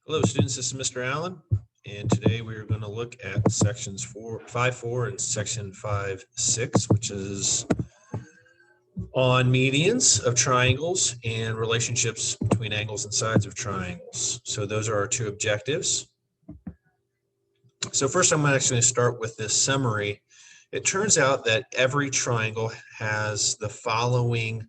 Hello students, this is Mr. Allen, and today we are going to look at sections 5.4 and section 5.6, which is on medians of triangles and relationships between angles and sides of triangles. So those are our two objectives. So first I'm actually going to start with this summary. It turns out that every triangle has the following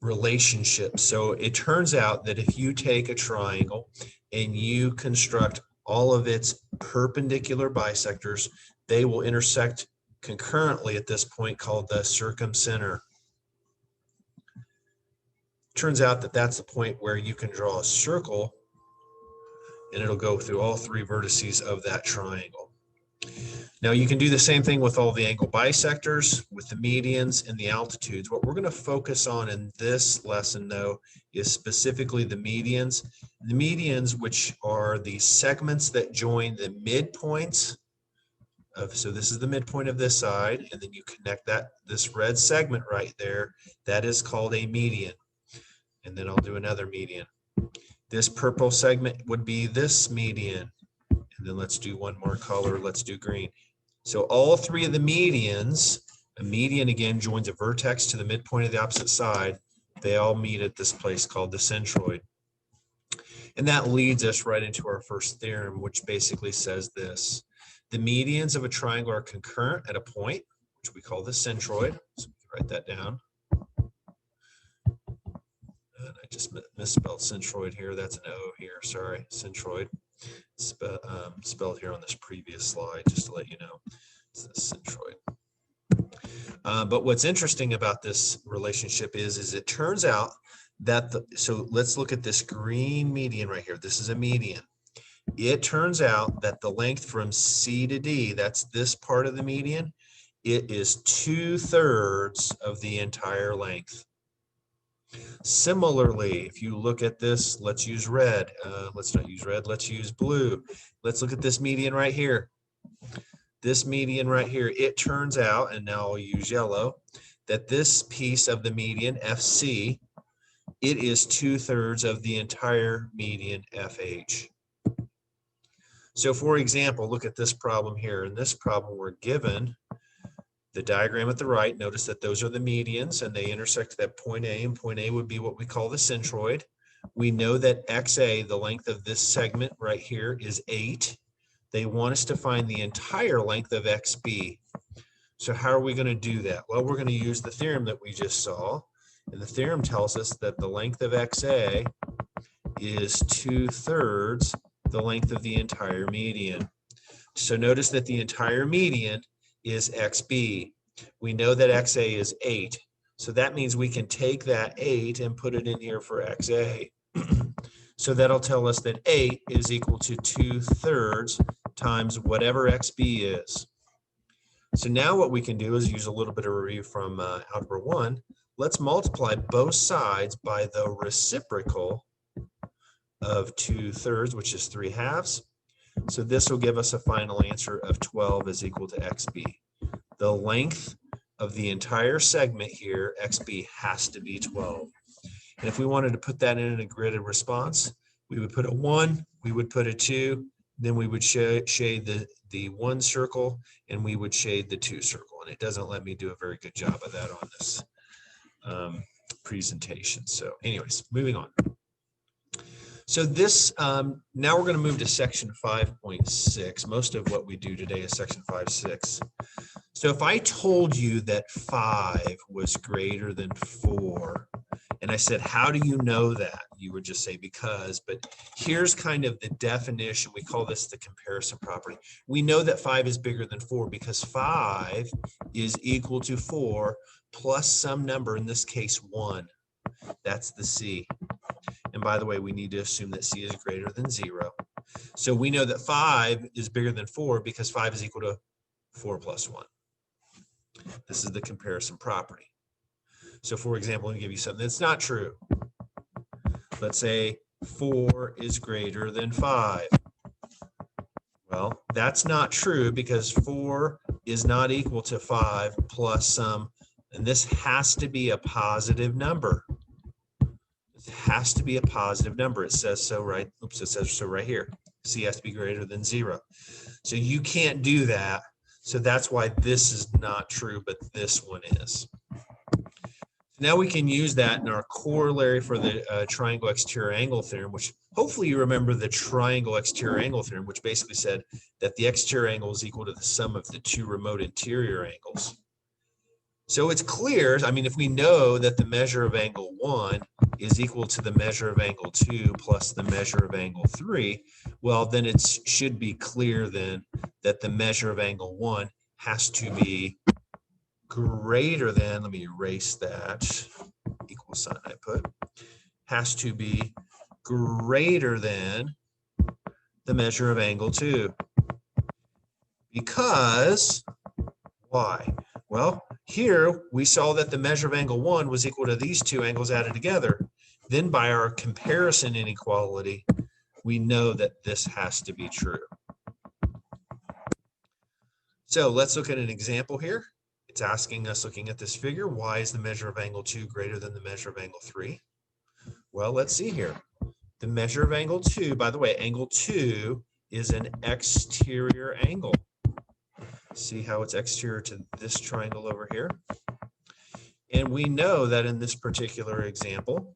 relationship. So it turns out that if you take a triangle and you construct all of its perpendicular bisectors, they will intersect concurrently at this point called the circumcenter. Turns out that that's the point where you can draw a circle and it'll go through all three vertices of that triangle. Now you can do the same thing with all the angle bisectors, with the medians and the altitudes. What we're going to focus on in this lesson, though, is specifically the medians. The medians, which are the segments that join the midpoints of, so this is the midpoint of this side, and then you connect this red segment right there, that is called a median. And then I'll do another median. This purple segment would be this median. And then let's do one more color, let's do green. So all three of the medians, a median again joins a vertex to the midpoint of the opposite side. They all meet at this place called the centroid. And that leads us right into our first theorem, which basically says this. The medians of a triangle are concurrent at a point, which we call the centroid. So we can write that down. And I just misspelled centroid here. That's an O here, sorry, centroid. Spelled here on this previous slide, just to let you know. It's the centroid. But what's interesting about this relationship is it turns out that so let's look at this green median right here. This is a median. It turns out that the length from C to D, that's this part of the median, it is 2/3 of the entire length. Similarly, if you look at this, let's use red. Let's not use red, let's use blue. Let's look at this median right here. This median right here, it turns out, and now I'll use yellow, that this piece of the median, FC, it is 2/3 of the entire median, FH. So for example, look at this problem here. In this problem, we're given the diagram at the right. Notice that those are the medians and they intersect at point A, and point A would be what we call the centroid. We know that XA, the length of this segment right here, is 8. They want us to find the entire length of XB. So how are we going to do that? Well, we're going to use the theorem that we just saw. And the theorem tells us that the length of XA is 2/3 the length of the entire median. So notice that the entire median is XB. We know that XA is 8. So that means we can take that 8 and put it in here for XA. So that'll tell us that 8 is equal to 2/3 times whatever XB is. So now what we can do is use a little bit of review from Algebra 1. Let's multiply both sides by the reciprocal of 2/3, which is 3/2. So this will give us a final answer of 12 is equal to XB. The length of the entire segment here, XB, has to be 12. And if we wanted to put that in a gridded response, we would put a 1, we would put a 2, then we would shade the 1 circle, and we would shade the 2 circle. And it doesn't let me do a very good job of that on this presentation. So anyways, moving on. So this, now we're going to move to section 5.6. Most of what we do today is section 5.6. So if I told you that 5 was greater than 4, and I said, how do you know that? You would just say because, but here's kind of the definition. We call this the comparison property. We know that 5 is bigger than 4 because 5 is equal to 4 plus some number, in this case 1. That's the C. And by the way, we need to assume that C is greater than 0. So we know that 5 is bigger than 4 because 5 is equal to 4 plus 1. This is the comparison property. So for example, let me give you something that's not true. Let's say 4 is greater than 5. Well, that's not true because 4 is not equal to 5 plus some, and this has to be a positive number. has to be a positive number. It says so right, oops, it says so right here. C has to be greater than 0. So you can't do that. So that's why this is not true, but this one is. Now we can use that in our corollary for the triangle exterior angle theorem, which hopefully you remember the triangle exterior angle theorem, which basically said that the exterior angle is equal to the sum of the two remote interior angles. So it's clear, I mean, if we know that the measure of angle 1 is equal to the measure of angle 2 plus the measure of angle 3, well, then it should be clear then that the measure of angle 1 has to be greater than, let me erase that equal sign I put, has to be greater than the measure of angle 2. Because, why? Well, here we saw that the measure of angle 1 was equal to these two angles added together. Then by our comparison inequality, we know that this has to be true. So let's look at an example here. It's asking us, looking at this figure, why is the measure of angle 2 greater than the measure of angle 3? Well, let's see here. The measure of angle 2, by the way, angle 2 is an exterior angle. See how it's exterior to this triangle over here? And we know that in this particular example,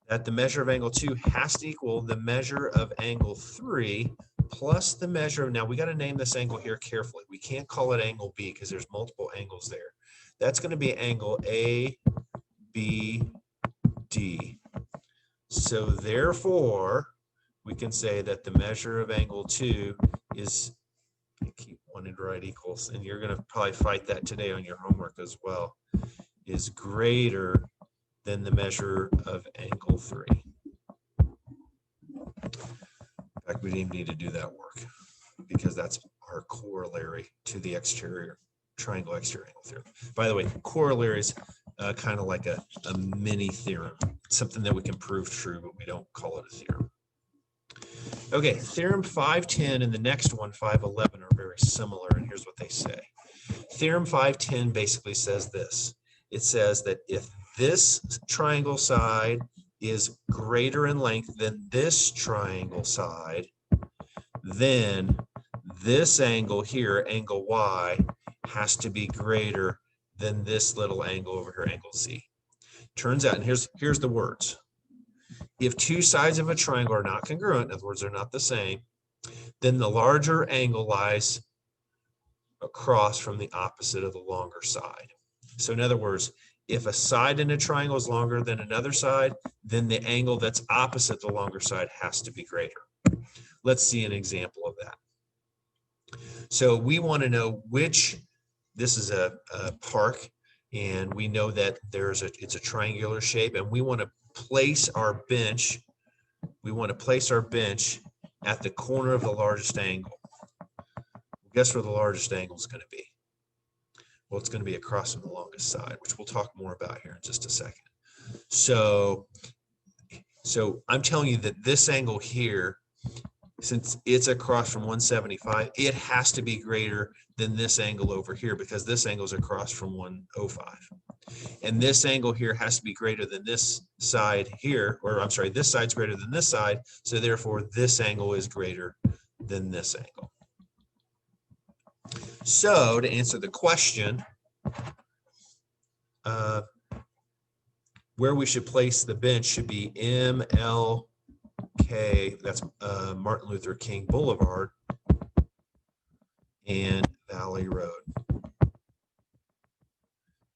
that the measure of angle 2 has to equal the measure of angle 3 plus the measure of, now we got to name this angle here carefully. We can't call it angle B because there's multiple angles there. That's going to be angle A, B, D. So therefore, we can say that the measure of angle 2 is, I keep wanting to write equals, and you're going to probably fight that today on your homework as well, is greater than the measure of angle 3. In fact, we didn't need to do that work because that's our corollary to the exterior triangle exterior angle theorem. By the way, corollary is kind of like a mini theorem, something that we can prove true, but we don't call it a theorem. Okay, theorem 510 and the next one, 511, are very similar, and here's what they say. Theorem 510 basically says this. It says that if this triangle side is greater in length than this triangle side, then this angle here, angle Y, has to be greater than this little angle over here, angle Z. Turns out, and here's the words. If two sides of a triangle are not congruent, in other words, they're not the same, then the larger angle lies across from the opposite of the longer side. So in other words, if a side in a triangle is longer than another side, then the angle that's opposite the longer side has to be greater. Let's see an example of that. So we want to know which, this is a park, and we know that it's a triangular shape, and we want to place our bench. We want to place our bench at the corner of the largest angle. Guess where the largest angle is going to be? Well, it's going to be across from the longest side, which we'll talk more about here in just a second. So I'm telling you that this angle here, since it's across from 175, it has to be greater than this angle over here because this angle is across from 105. And this angle here has to be greater than this side here, or I'm sorry, this side's greater than this side, so therefore this angle is greater than this angle. So to answer the question, where we should place the bench should be MLK, that's Martin Luther King Boulevard, and Valley Road.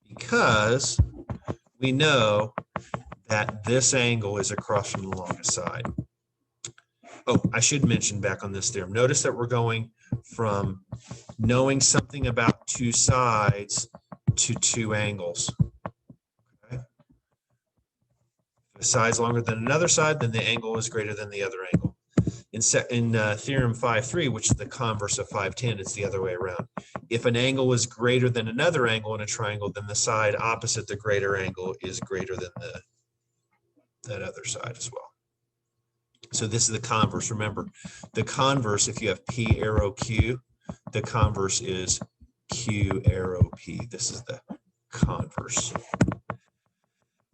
Because we know that this angle is across from the longest side. Oh, I should mention back on this theorem. Notice that we're going from knowing something about two sides to two angles. Okay. If a side's longer than another side, then the angle is greater than the other angle. In theorem 5.3, which is the converse of 5.10, it's the other way around. If an angle is greater than another angle in a triangle, then the side opposite the greater angle is greater than that other side as well. So this is the converse. Remember, the converse, if you have P arrow Q, the converse is Q arrow P. This is the converse.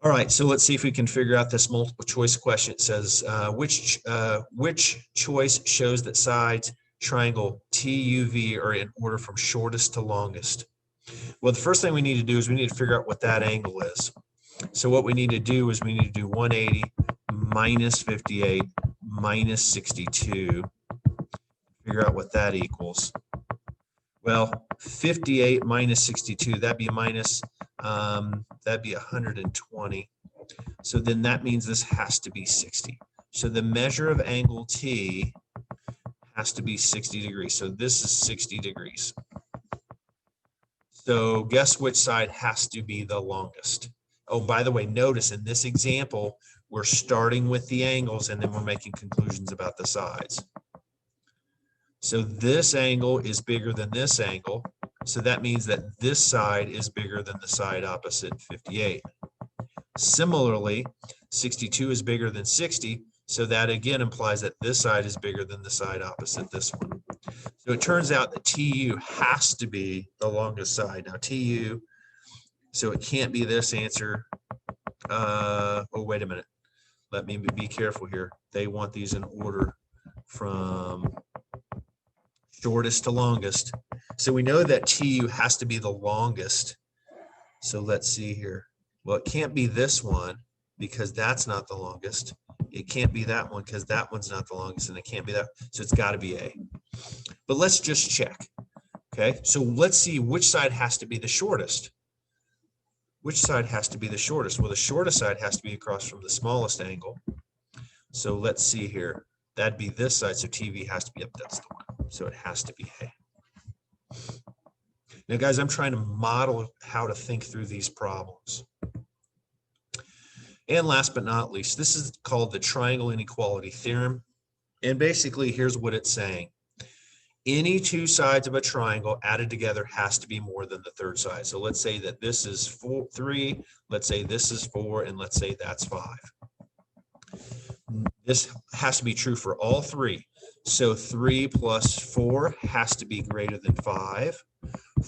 All right, so let's see if we can figure out this multiple choice question. It says, which choice shows that sides triangle TUV are in order from shortest to longest? Well, the first thing we need to do is we need to figure out what that angle is. So what we need to do is we need to do 180 minus 58 minus 62. Figure out what that equals. Well, 58 minus 62, that'd be 120. So then that means this has to be 60. So the measure of angle T has to be 60 degrees. So this is 60 degrees. So guess which side has to be the longest? Oh, by the way, notice in this example, we're starting with the angles and then we're making conclusions about the sides. So this angle is bigger than this angle. So that means that this side is bigger than the side opposite 58. Similarly, 62 is bigger than 60. So that again implies that this side is bigger than the side opposite this one. So it turns out that TU has to be the longest side. Now TU, so it can't be this answer. Oh, wait a minute. Let me be careful here. They want these in order from shortest to longest. So we know that TU has to be the longest. So let's see here. Well, it can't be this one because that's not the longest. It can't be that one because that one's not the longest, and it can't be that. So it's got to be A. But let's just check. Okay, so let's see which side has to be the shortest. Which side has to be the shortest? Well, the shortest side has to be across from the smallest angle. So let's see here. That'd be this side, so TV has to be up. That's the one. So it has to be A. Now, guys, I'm trying to model how to think through these problems. And last but not least, this is called the triangle inequality theorem. And basically, here's what it's saying. Any two sides of a triangle added together has to be more than the third side. So let's say that this is 3, let's say this is 4, and let's say that's 5. This has to be true for all three. So 3 plus 4 has to be greater than 5.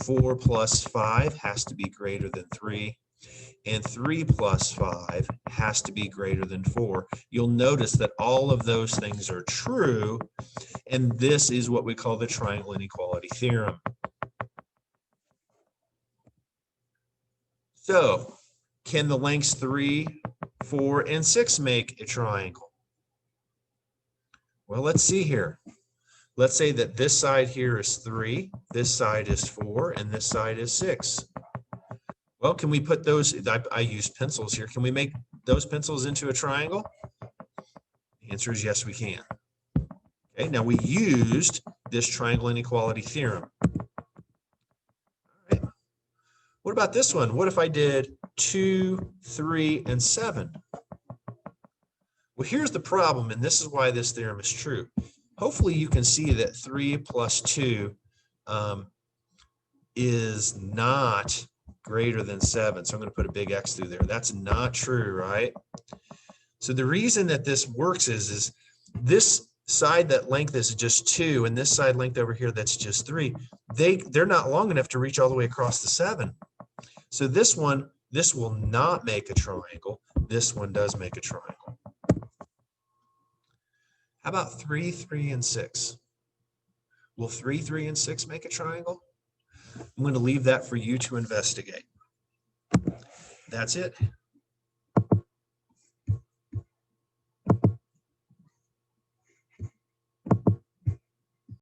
4 plus 5 has to be greater than 3. And 3 plus 5 has to be greater than 4. You'll notice that all of those things are true, and this is what we call the triangle inequality theorem. So, can the lengths 3, 4, and 6 make a triangle? Well, let's see here. Let's say that this side here is 3, this side is 4, and this side is 6. Well, can we put those, I used pencils here, can we make those pencils into a triangle? The answer is yes, we can. Okay, now we used this triangle inequality theorem. All right. What about this one? What if I did 2, 3, and 7? Well, here's the problem, and this is why this theorem is true. Hopefully you can see that 3 plus 2 is not greater than 7. So I'm going to put a big X through there. That's not true, right? So the reason that this works is this side that length is just 2, and this side length over here that's just 3. They're not long enough to reach all the way across the 7. So this will not make a triangle. This one does make a triangle. How about 3, 3, and 6? Will 3, 3, and 6 make a triangle? I'm going to leave that for you to investigate. That's it.